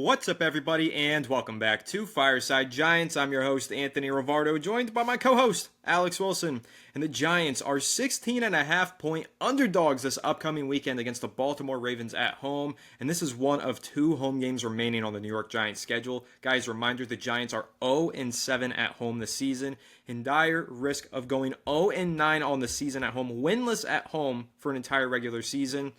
What's up, everybody, and welcome back to Fireside Giants. I'm your host, Anthony Rivardo, joined by my co-host, Alex Wilson. And the Giants are 16.5-point underdogs this upcoming weekend against the Baltimore Ravens at home. And this is one of two home games remaining on the New York Giants schedule. Guys, reminder, the Giants are 0-7 at home this season, in dire risk of going 0-9 on the season at home, winless at home for an entire regular season.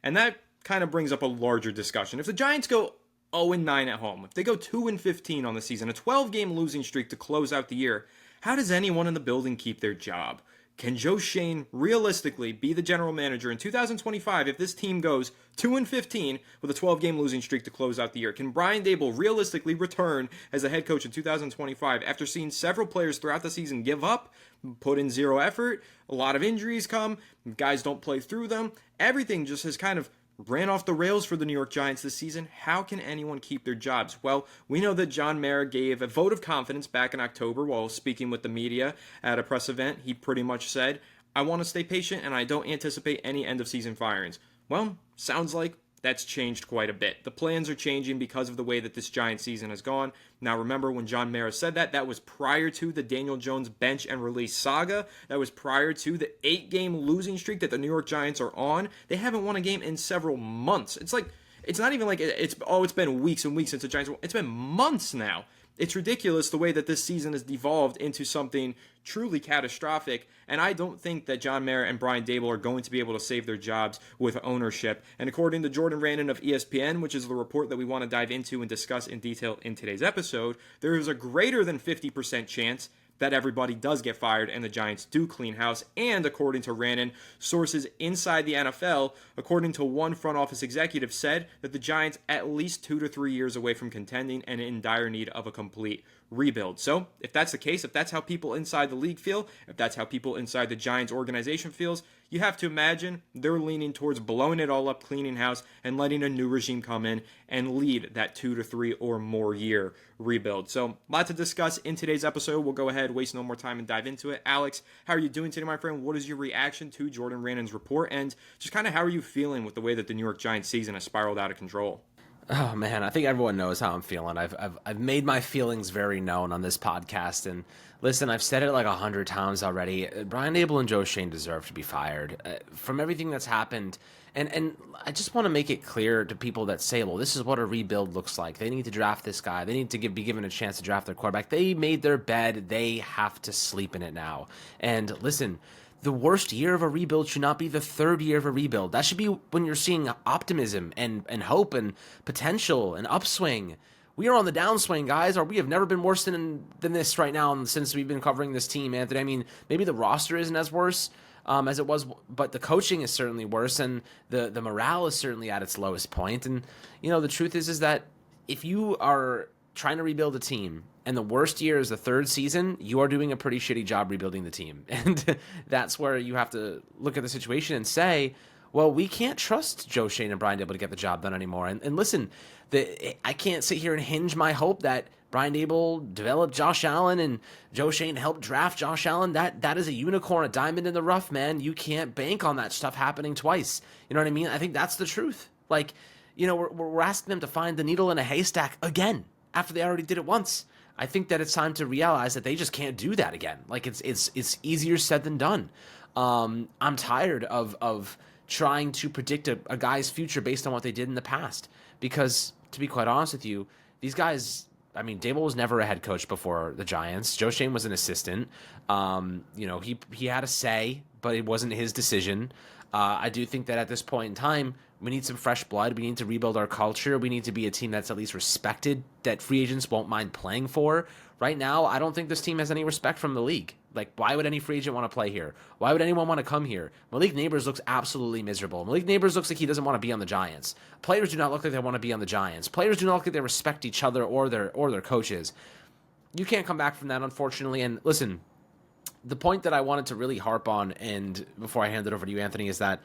And that kind of brings up a larger discussion. If the Giants go 0-9 at home, if they go 2-15 on the season, a 12-game losing streak to close out the year, how does anyone in the building keep their job? Can Joe Schoen realistically be the general manager in 2025 if this team goes 2-15 with a 12-game losing streak to close out the year? Can Brian Daboll realistically return as the head coach in 2025 after seeing several players throughout the season give up, put in zero effort, a lot of injuries come, guys don't play through them, everything just has kind of ran off the rails for the New York Giants this season? How can anyone keep their jobs? Well, we know that John Mara gave a vote of confidence back in October while speaking with the media at a press event. He pretty much said, I want to stay patient and I don't anticipate any end-of-season firings. Well, sounds like that's changed quite a bit. The plans are changing because of the way that this Giants season has gone. Now remember, when John Mara said that, that was prior to the Daniel Jones bench and release saga. That was prior to the 8-game losing streak that the New York Giants are on. They haven't won a game in several months. It's not even like it's been weeks and weeks since the Giants won. It's been months now. It's ridiculous the way that this season has devolved into something truly catastrophic, and I don't think that John Mara and Brian Daboll are going to be able to save their jobs with ownership. And according to Jordan Raanan of ESPN, which is the report that we want to dive into and discuss in detail in today's episode, there is a greater than 50% chance that everybody does get fired and the Giants do clean house. And according to Raanan, sources inside the NFL, according to one front office executive, said that the Giants at least 2 to 3 years away from contending and in dire need of a complete rebuild. So if that's the case, if that's how people inside the league feel, if that's how people inside the Giants organization feels, you have to imagine they're leaning towards blowing it all up, cleaning house, and letting a new regime come in and lead that 2 to 3 or more year rebuild. So, lots to discuss in today's episode. We'll go ahead, waste no more time, and dive into it. Alex, how are you doing today, my friend? What is your reaction to Jordan Raanan's report? And just kind of how are you feeling with the way that the New York Giants season has spiraled out of control? Oh man, I think everyone knows how I'm feeling. I've made my feelings very known on this podcast, and listen, I've said it like 100 times already. Brian Daboll and Joe Schoen deserve to be fired from everything that's happened, and I just want to make it clear to people that say, well, this is what a rebuild looks like. They need to draft this guy. They need to be given a chance to draft their quarterback. They made their bed. They have to sleep in it now. And listen, the worst year of a rebuild should not be the third year of a rebuild. That should be when you're seeing optimism and hope and potential and upswing. We are on the downswing, guys, or we have never been worse than this right now since we've been covering this team, Anthony. I mean, maybe the roster isn't as worse as it was, but the coaching is certainly worse, and the morale is certainly at its lowest point. And, you know, the truth is that if you are trying to rebuild a team, and the worst year is the third season, you are doing a pretty shitty job rebuilding the team. And that's where you have to look at the situation and say, well, we can't trust Joe Schoen and Brian Daboll to get the job done anymore. And listen, I can't sit here and hinge my hope that Brian Daboll developed Josh Allen and Joe Schoen helped draft Josh Allen. That is a unicorn, a diamond in the rough, man. You can't bank on that stuff happening twice. You know what I mean? I think that's the truth. Like, you know, we're asking them to find the needle in a haystack again after they already did it once. I think that it's time to realize that they just can't do that again. Like it's easier said than done. I'm tired of trying to predict a guy's future based on what they did in the past. Because to be quite honest with you, these guys, I mean, Daboll was never a head coach before the Giants. Joe Schoen was an assistant. You know, he had a say, but it wasn't his decision. I do think that at this point in time, we need some fresh blood. We need to rebuild our culture. We need to be a team that's at least respected, that free agents won't mind playing for. Right now, I don't think this team has any respect from the league. Like, why would any free agent want to play here? Why would anyone want to come here? Malik Neighbors looks absolutely miserable. Malik Neighbors looks like he doesn't want to be on the Giants. Players do not look like they want to be on the Giants. Players do not look like they respect each other or their coaches. You can't come back from that, unfortunately. And listen, the point that I wanted to really harp on, and before I hand it over to you, Anthony, is that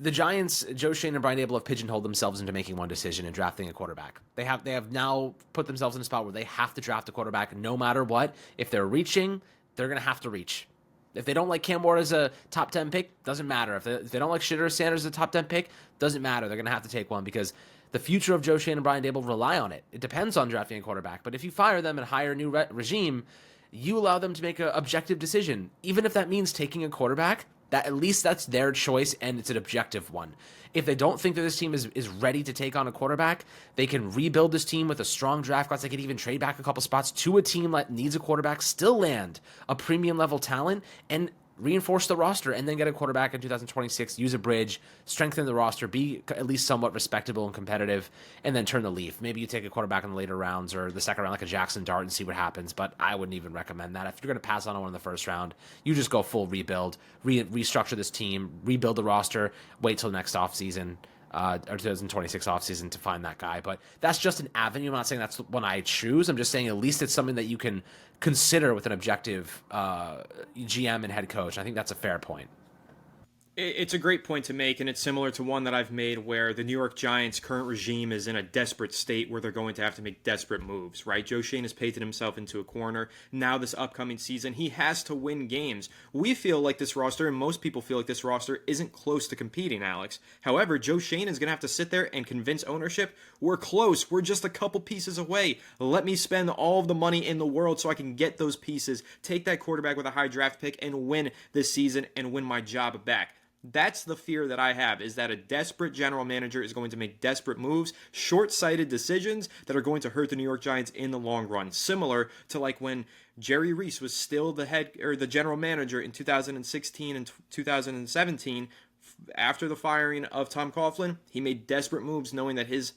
the Giants, Joe Schoen and Brian Daboll, have pigeonholed themselves into making one decision and drafting a quarterback. They have now put themselves in a spot where they have to draft a quarterback no matter what. If they're reaching, they're going to have to reach. If they don't like Cam Ward as a top 10 pick, doesn't matter. If they don't like Shedeur Sanders as a top 10 pick, doesn't matter. They're going to have to take one because The future of Joe Schoen and Brian Daboll rely on it. It depends on drafting a quarterback. But if you fire them and hire a new regime, you allow them to make an objective decision. Even if that means taking a quarterback, that at least that's their choice and it's an objective one. If they don't think that this team is ready to take on a quarterback, they can rebuild this team with a strong draft class. They could even trade back a couple spots to a team that needs a quarterback, still land a premium level talent, and reinforce the roster, and then get a quarterback in 2026, use a bridge, strengthen the roster, be at least somewhat respectable and competitive, and then turn the leaf. Maybe you take a quarterback in the later rounds or the second round, like a Jackson Dart, and see what happens, but I wouldn't even recommend that. If you're going to pass on one in the first round, you just go full rebuild, restructure this team, rebuild the roster, wait till next offseason, or 2026 offseason to find that guy. But that's just an avenue. I'm not saying that's the one I choose. I'm just saying at least it's something that you can consider with an objective GM and head coach. I think that's a fair point. It's a great point to make, and it's similar to one that I've made where the New York Giants' current regime is in a desperate state where they're going to have to make desperate moves, right? Joe Schoen has painted himself into a corner. Now this upcoming season, he has to win games. We feel like this roster, and most people feel like this roster, isn't close to competing, Alex. However, Joe Schoen is going to have to sit there and convince ownership, we're close, we're just a couple pieces away. Let me spend all of the money in the world so I can get those pieces, take that quarterback with a high draft pick, and win this season and win my job back. That's the fear that I have, is that a desperate general manager is going to make desperate moves, short-sighted decisions that are going to hurt the New York Giants in the long run. Similar to like when Jerry Reese was still the general manager in 2016 and 2017. After the firing of Tom Coughlin, he made desperate moves knowing that his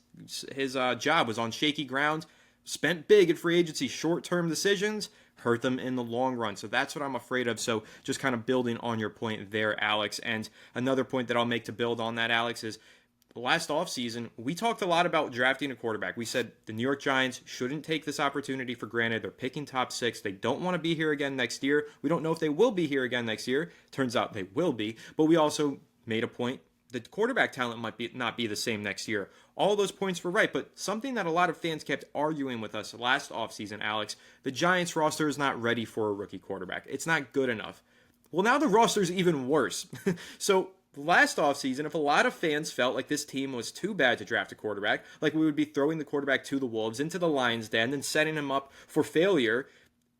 job was on shaky ground, spent big at free agency, short-term decisions, hurt them in the long run. So that's what I'm afraid of. So just kind of building on your point there, Alex. And another point that I'll make to build on that, Alex, is last offseason, we talked a lot about drafting a quarterback. We said the New York Giants shouldn't take this opportunity for granted. They're picking top 6. They don't want to be here again next year. We don't know if they will be here again next year. Turns out they will be. But we also made a point the quarterback talent might not be the same next year. All those points were right, but something that a lot of fans kept arguing with us last offseason, Alex, the Giants roster is not ready for a rookie quarterback. It's not good enough. Well, now the roster is even worse. So last offseason, if a lot of fans felt like this team was too bad to draft a quarterback, like we would be throwing the quarterback to the Wolves, into the Lions' den, and setting him up for failure,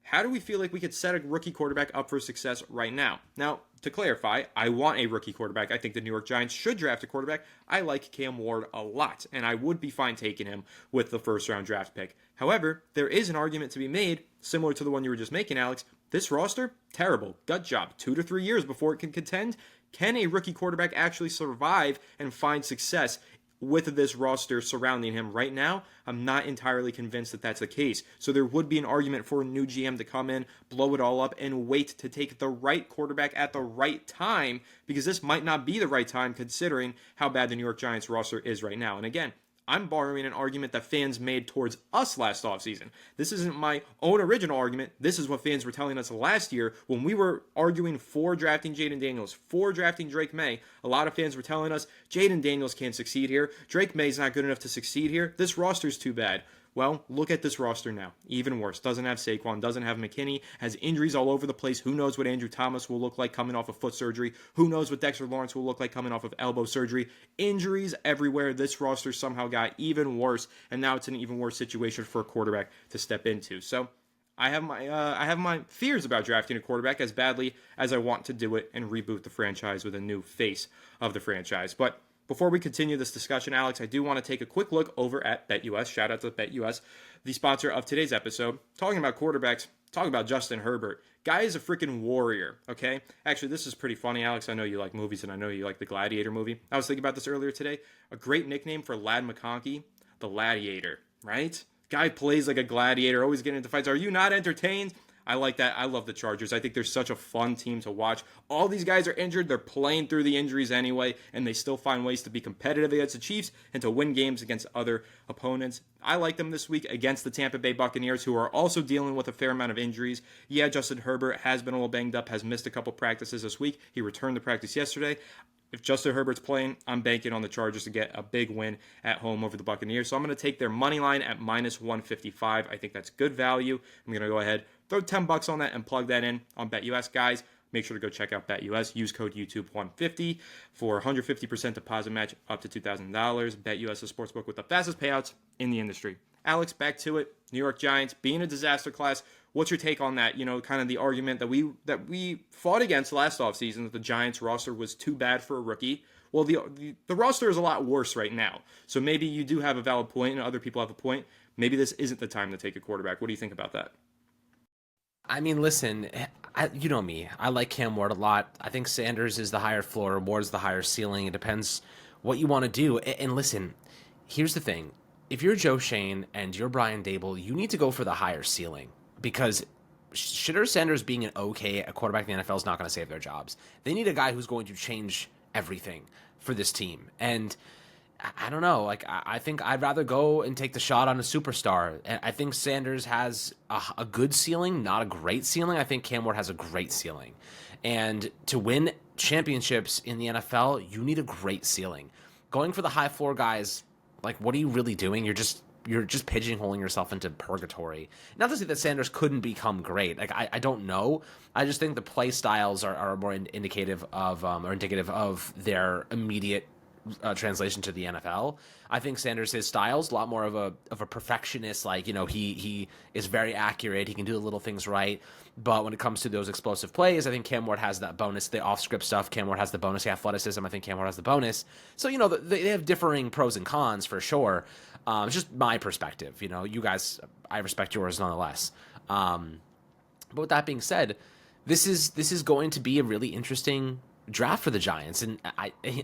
how do we feel like we could set a rookie quarterback up for success right now? Now, to clarify, I want a rookie quarterback. I think the New York Giants should draft a quarterback. I like Cam Ward a lot, and I would be fine taking him with the first-round draft pick. However, there is an argument to be made, similar to the one you were just making, Alex. This roster, terrible. Gut job. 2 to 3 years before it can contend. Can a rookie quarterback actually survive and find success with this roster surrounding him right now? I'm not entirely convinced that that's the case. So there would be an argument for a new GM to come in, blow it all up, and wait to take the right quarterback at the right time, because this might not be the right time considering how bad the New York Giants roster is right now. And again, I'm borrowing an argument that fans made towards us last offseason. This isn't my own original argument. This is what fans were telling us last year when we were arguing for drafting Jaden Daniels, for drafting Drake May. A lot of fans were telling us, Jaden Daniels can't succeed here. Drake May's not good enough to succeed here. This roster's too bad. Well, look at this roster now. Even worse. Doesn't have Saquon, doesn't have McKinney, has injuries all over the place. Who knows what Andrew Thomas will look like coming off of foot surgery? Who knows what Dexter Lawrence will look like coming off of elbow surgery? Injuries everywhere. This roster somehow got even worse, and now it's an even worse situation for a quarterback to step into. So I have my fears about drafting a quarterback as badly as I want to do it and reboot the franchise with a new face of the franchise. But before we continue this discussion, Alex, I do want to take a quick look over at BetUS. Shout out to BetUS, the sponsor of today's episode. Talking about quarterbacks, talking about Justin Herbert. Guy is a freaking warrior, okay? Actually, this is pretty funny, Alex. I know you like movies, and I know you like the Gladiator movie. I was thinking about this earlier today. A great nickname for Lad McConkey, the Gladiator, right? Guy plays like a gladiator, always getting into fights. Are you not entertained? I like that. I love the Chargers. I think they're such a fun team to watch. All these guys are injured. They're playing through the injuries anyway, and they still find ways to be competitive against the Chiefs and to win games against other opponents. I like them this week against the Tampa Bay Buccaneers, who are also dealing with a fair amount of injuries. Yeah, Justin Herbert has been a little banged up, has missed a couple practices this week. He returned to practice yesterday. If Justin Herbert's playing, I'm banking on the Chargers to get a big win at home over the Buccaneers. So I'm going to take their money line at minus 155. I think that's good value. I'm going to go ahead, throw $10 on that and plug that in on BetUS. Guys, make sure to go check out BetUS. Use code YouTube150 for 150% deposit match up to $2,000. BetUS is a sportsbook with the fastest payouts in the industry. Alex, back to it. New York Giants being a disaster class. What's your take on that? Kind of the argument that we fought against last offseason, that the Giants roster was too bad for a rookie. Well, the roster is a lot worse right now. So maybe you do have a valid point and other people have a point. Maybe this isn't the time to take a quarterback. What do you think about that? I mean, listen, you know me. I like Cam Ward a lot. I think Sanders is the higher floor, Ward's the higher ceiling. It depends what you want to do. And listen, here's the thing. If you're Joe Schoen and you're Brian Daboll, you need to go for the higher ceiling, because Shitter Sanders being an okay quarterback in the NFL is not going to save their jobs. They need a guy who's going to change everything for this team. And I don't know. I think I'd rather go and take the shot on a superstar. And I think Sanders has a good ceiling, not a great ceiling. I think Cam Ward has a great ceiling. And to win championships in the NFL, you need a great ceiling. Going for the high floor guys, what are you really doing? You're just pigeonholing yourself into purgatory. Not to say that Sanders couldn't become great. I don't know. I just think the play styles are more indicative of their immediate translation to the NFL. I think Sanders, his style's a lot more of a perfectionist. He is very accurate. He can do the little things right. But when it comes to those explosive plays, I think Cam Ward has that bonus. The off-script stuff, Cam Ward has the bonus. The athleticism, I think Cam Ward has the bonus. So, they have differing pros and cons for sure. It's just my perspective. You guys, I respect yours nonetheless. But with that being said, this is going to be a really interesting draft for the Giants. And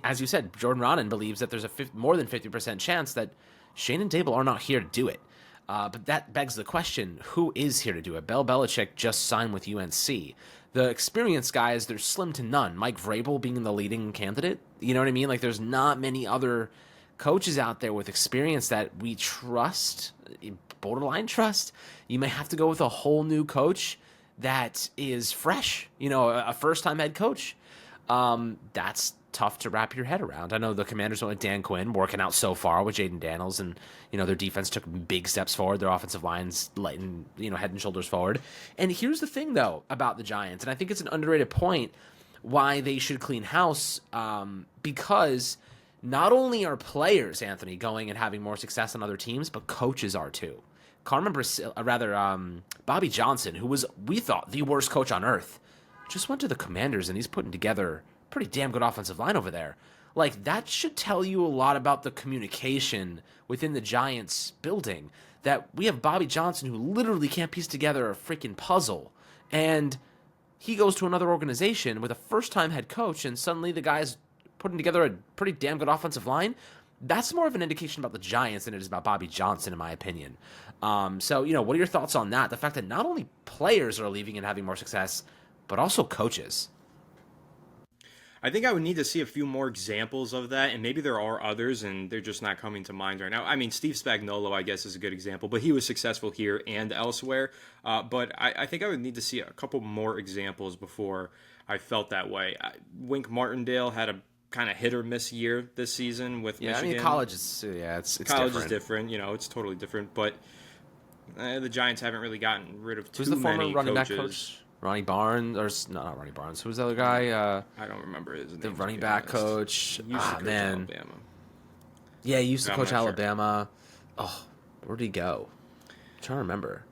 as you said, Jordan Ronan believes that there's a more than 50% chance that Schoen and Daboll are not here to do it. But that begs the question, who is here to do it? Bill Belichick just signed with UNC. The experienced guys, there's slim to none. Mike Vrabel being the leading candidate. You know what I mean? There's not many other coaches out there with experience that we trust, borderline trust. You may have to go with a whole new coach that is fresh, a first-time head coach. That's tough to wrap your head around. I know the Commanders went with Dan Quinn, working out so far with Jaden Daniels, and their defense took big steps forward. Their offensive line's lighting, head and shoulders forward. And here's the thing, though, about the Giants, and I think it's an underrated point why they should clean house, because not only are players, Anthony, going and having more success on other teams, but coaches are too. Bobby Johnson, who was, we thought, the worst coach on earth, just went to the Commanders, and he's putting together a pretty damn good offensive line over there. That should tell you a lot about the communication within the Giants building, that we have Bobby Johnson, who literally can't piece together a freaking puzzle, and he goes to another organization with a first-time head coach, and suddenly the guy's putting together a pretty damn good offensive line. That's more of an indication about the Giants than it is about Bobby Johnson, in my opinion. So, what are your thoughts on that? The fact that not only players are leaving and having more success, but also coaches. I think I would need to see a few more examples of that, and maybe there are others, and they're just not coming to mind right now. I mean, Steve Spagnuolo, I guess, is a good example, but he was successful here and elsewhere. But I think I would need to see a couple more examples before I felt that way. Wink Martindale had a kind of hit or miss year this season with Michigan. I mean, college is it's college different. Is different. It's totally different. But the Giants haven't really gotten rid of too many coaches. Who's the former running back coach? Ronnie Barnes, or not Ronnie Barnes. Who was the other guy? I don't remember his name. The running back coach. Man. Alabama. Yeah, he used to coach Alabama. Sure. Oh, where did he go? I'm trying to remember.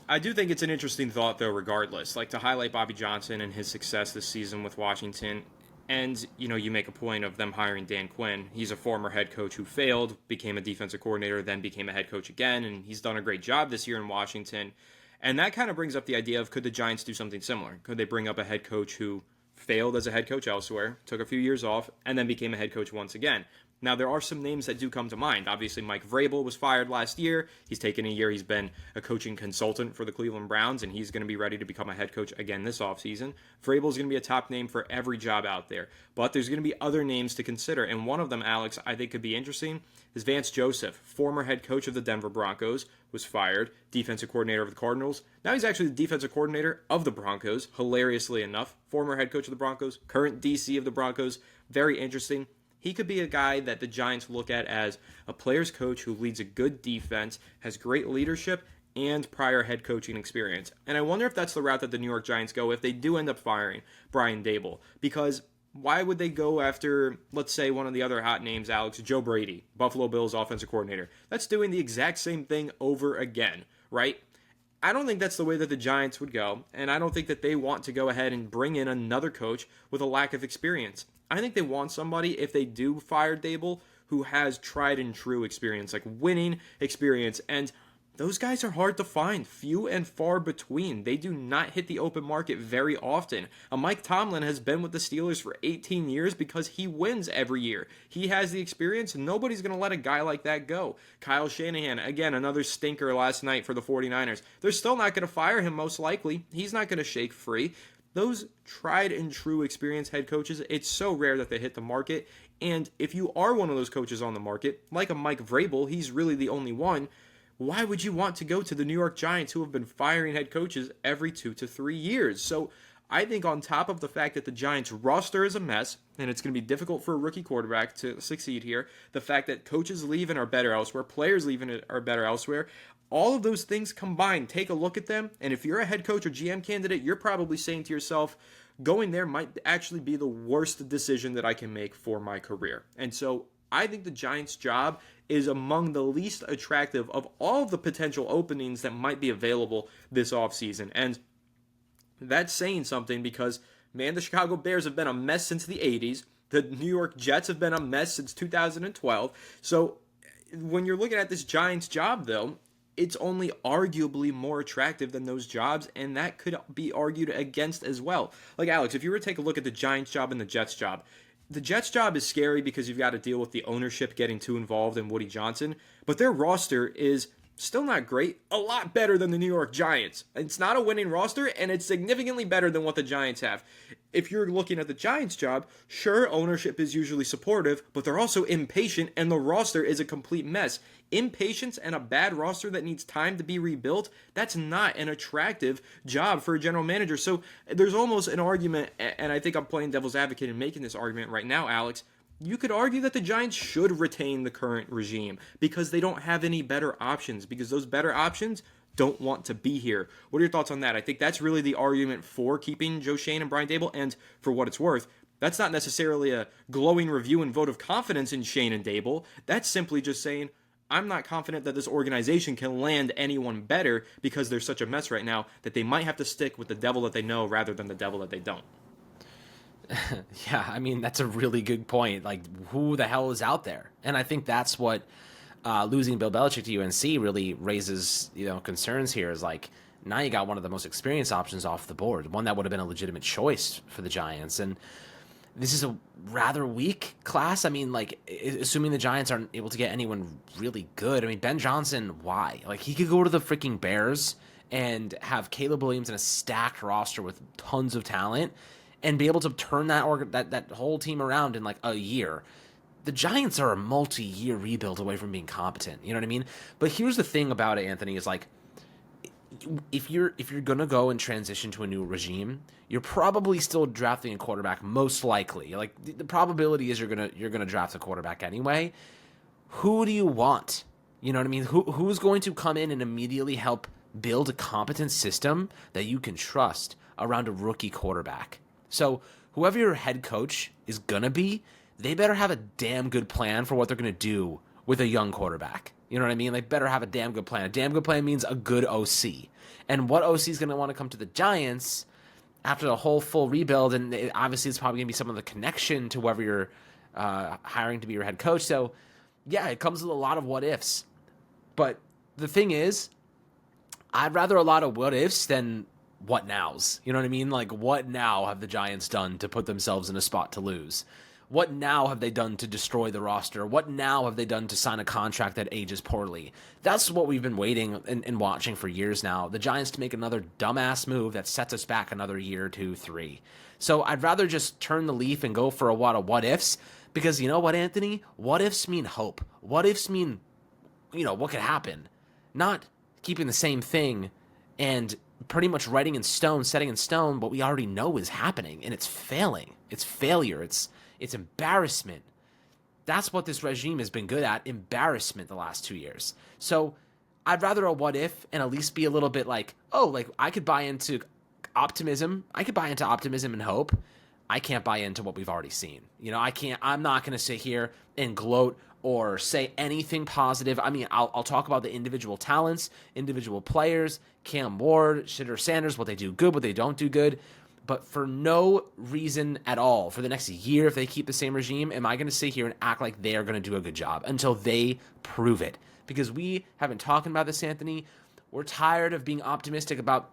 I do think it's an interesting thought, though, regardless. To highlight Bobby Johnson and his success this season with Washington. And, you make a point of them hiring Dan Quinn. He's a former head coach who failed, became a defensive coordinator, then became a head coach again, and he's done a great job this year in Washington. And that kind of brings up the idea of, could the Giants do something similar? Could they bring up a head coach who failed as a head coach elsewhere, took a few years off, and then became a head coach once again? Now, there are some names that do come to mind. Obviously, Mike Vrabel was fired last year. He's taken a year. He's been a coaching consultant for the Cleveland Browns, and he's going to be ready to become a head coach again this offseason. Vrabel is going to be a top name for every job out there. But there's going to be other names to consider, and one of them, Alex, I think could be interesting, is Vance Joseph, former head coach of the Denver Broncos, was fired, defensive coordinator of the Cardinals. Now he's actually the defensive coordinator of the Broncos, hilariously enough. Former head coach of the Broncos, current DC of the Broncos. Very interesting. He could be a guy that the Giants look at as a player's coach who leads a good defense, has great leadership, and prior head coaching experience. And I wonder if that's the route that the New York Giants go if they do end up firing Brian Daboll. Because why would they go after, let's say, one of the other hot names, Alex, Joe Brady, Buffalo Bills offensive coordinator? That's doing the exact same thing over again, right? I don't think that's the way that the Giants would go, and I don't think that they want to go ahead and bring in another coach with a lack of experience. I think they want somebody, if they do fire Daboll, who has tried and true experience, like winning experience, and those guys are hard to find, few and far between. They do not hit the open market very often. Mike Tomlin has been with the Steelers for 18 years because he wins every year. He has the experience. Nobody's going to let a guy like that go. Kyle Shanahan, again, another stinker last night for the 49ers. They're still not going to fire him, most likely. He's not going to shake free. Those tried and true experienced head coaches, it's so rare that they hit the market. And if you are one of those coaches on the market, like a Mike Vrabel, he's really the only one. Why would you want to go to the New York Giants, who have been firing head coaches every 2 to 3 years? So I think on top of the fact that the Giants roster is a mess, and it's going to be difficult for a rookie quarterback to succeed here, the fact that coaches leave and are better elsewhere, players leave and are better elsewhere, all of those things combined, take a look at them, and if you're a head coach or GM candidate, you're probably saying to yourself, going there might actually be the worst decision that I can make for my career. And so I think the Giants' job is among the least attractive of all of the potential openings that might be available this offseason. And that's saying something because, man, the Chicago Bears have been a mess since the 80s. The New York Jets have been a mess since 2012. So when you're looking at this Giants job, though, it's only arguably more attractive than those jobs, and that could be argued against as well. Like, Alex, if you were to take a look at the Giants job and the Jets job, the Jets job is scary because you've got to deal with the ownership getting too involved in Woody Johnson, but their roster is still not great, a lot better than the New York Giants. It's not a winning roster, and it's significantly better than what the Giants have. If you're looking at the Giants job, sure, ownership is usually supportive, but they're also impatient, and the roster is a complete mess. Impatience and a bad roster that needs time to be rebuilt, that's not an attractive job for a general manager. So there's almost an argument, and I think I'm playing devil's advocate in making this argument right now, Alex. You could argue that the Giants should retain the current regime because they don't have any better options, because those better options don't want to be here. What are your thoughts on that? I think that's really the argument for keeping Joe Schoen and Brian Daboll, and for what it's worth, that's not necessarily a glowing review and vote of confidence in Schoen and Daboll. That's simply just saying, I'm not confident that this organization can land anyone better because they're such a mess right now that they might have to stick with the devil that they know rather than the devil that they don't. Yeah, I mean, that's a really good point. Like, who the hell is out there? And I think that's what losing Bill Belichick to UNC really raises, concerns here is like, now you got one of the most experienced options off the board, one that would have been a legitimate choice for the Giants. And this is a rather weak class. I mean, like, assuming the Giants aren't able to get anyone really good. I mean, Ben Johnson, why? Like, he could go to the freaking Bears and have Caleb Williams in a stacked roster with tons of talent and be able to turn that whole team around in like a year. The Giants are a multi-year rebuild away from being competent. You know what I mean? But here's the thing about it, Anthony, is like, if you're gonna go and transition to a new regime, you're probably still drafting a quarterback, most likely. Like, the probability is you're gonna draft a quarterback anyway. Who do you want? You know what I mean? Who's going to come in and immediately help build a competent system that you can trust around a rookie quarterback? So whoever your head coach is going to be, they better have a damn good plan for what they're going to do with a young quarterback. You know what I mean? They better have a damn good plan. A damn good plan means a good OC. And what OC is going to want to come to the Giants after the whole full rebuild, and obviously it's probably going to be some of the connection to whoever you're hiring to be your head coach. So, yeah, it comes with a lot of what-ifs. But the thing is, I'd rather a lot of what-ifs than what nows. You know what I mean? Like, what now have the Giants done to put themselves in a spot to lose? What now have they done to destroy the roster? What now have they done to sign a contract that ages poorly? That's what we've been waiting and watching for years now. The Giants to make another dumbass move that sets us back another year, 2, 3. So I'd rather just turn the leaf and go for a lot of what-ifs, because you know what, Anthony? What-ifs mean hope. What-ifs mean, what could happen. Not keeping the same thing and pretty much writing in stone, setting in stone what we already know is happening, and it's failing. It's failure. It's embarrassment. That's what this regime has been good at, embarrassment the last 2 years. So I'd rather a what if and at least be a little bit like, oh, like I could buy into optimism. I could buy into optimism and hope. I can't buy into what we've already seen. I'm not going to sit here and gloat or say anything positive. I mean, I'll talk about the individual talents, individual players, Cam Ward, Shitter Sanders, what they do good, what they don't do good. But for no reason at all, for the next year, if they keep the same regime, am I going to sit here and act like they are going to do a good job until they prove it? Because we have been talking about this, Anthony. We're tired of being optimistic about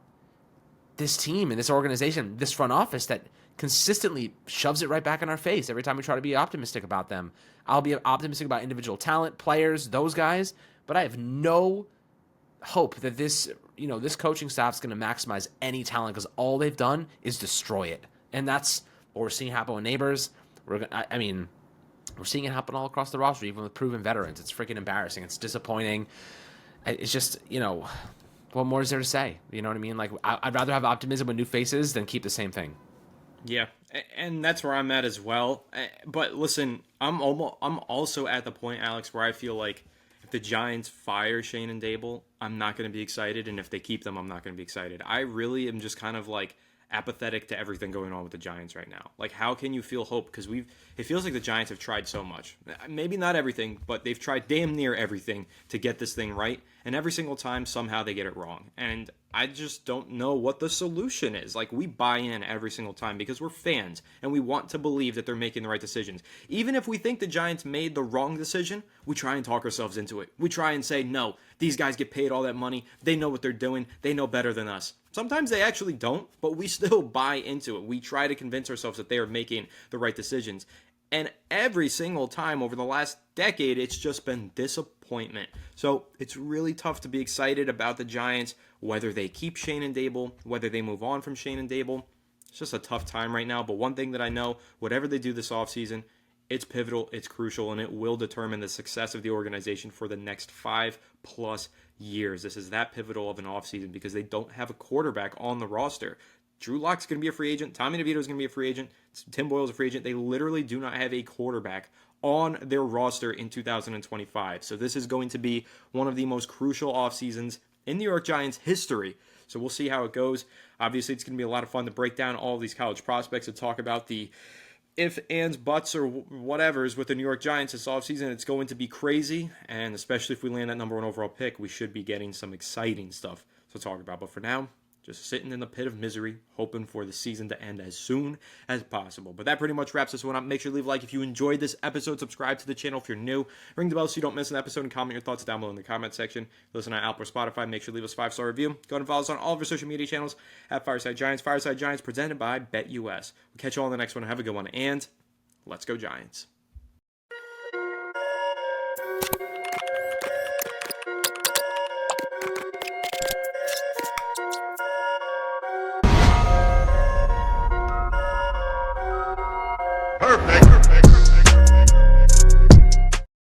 this team and this organization, this front office that consistently shoves it right back in our face every time we try to be optimistic about them. I'll be optimistic about individual talent, players, those guys, but I have no hope that this coaching staff is going to maximize any talent because all they've done is destroy it. And that's what we're seeing happen with Neighbors. We're seeing it happen all across the roster, even with proven veterans. It's freaking embarrassing. It's disappointing. It's just, what more is there to say? You know what I mean? Like, I'd rather have optimism with new faces than keep the same thing. Yeah, and that's where I'm at as well. But listen, I'm also at the point, Alex, where I feel like if the Giants fire Schoen and Daboll, I'm not going to be excited, and if they keep them, I'm not going to be excited. I really am just kind of like apathetic to everything going on with the Giants right now. Like, how can you feel hope? Because it feels like the Giants have tried so much. Maybe not everything, but they've tried damn near everything to get this thing right, and every single time, somehow they get it wrong. And I just don't know what the solution is. Like, we buy in every single time because we're fans, and we want to believe that they're making the right decisions. Even if we think the Giants made the wrong decision, we try and talk ourselves into it. We try and say, no, these guys get paid all that money. They know what they're doing. They know better than us. Sometimes they actually don't, but we still buy into it. We try to convince ourselves that they are making the right decisions. And every single time over the last decade, it's just been disappointment. So it's really tough to be excited about the Giants, whether they keep Schoen and Daboll, whether they move on from Schoen and Daboll. It's just a tough time right now. But one thing that I know, whatever they do this offseason, it's pivotal, it's crucial, and it will determine the success of the organization for the next 5+ years. This is that pivotal of an offseason because they don't have a quarterback on the roster. Drew Lock's going to be a free agent. Tommy DeVito is going to be a free agent. Tim Boyle's a free agent. They literally do not have a quarterback on their roster in 2025. So this is going to be one of the most crucial off seasons in New York Giants history. So we'll see how it goes. Obviously, it's going to be a lot of fun to break down all of these college prospects and talk about the if, ands, buts, or whatever's with the New York Giants this offseason. It's going to be crazy, and especially if we land that number 1 overall pick, we should be getting some exciting stuff to talk about. But for now, just sitting in the pit of misery, hoping for the season to end as soon as possible. But that pretty much wraps this one up. Make sure to leave a like if you enjoyed this episode. Subscribe to the channel if you're new. Ring the bell so you don't miss an episode, and comment your thoughts down below in the comment section. Listen on Apple or Spotify. Make sure to leave us a 5-star review. Go ahead and follow us on all of our social media channels at Fireside Giants. Fireside Giants presented by BetUS. We'll catch you all in the next one. Have a good one, and let's go Giants.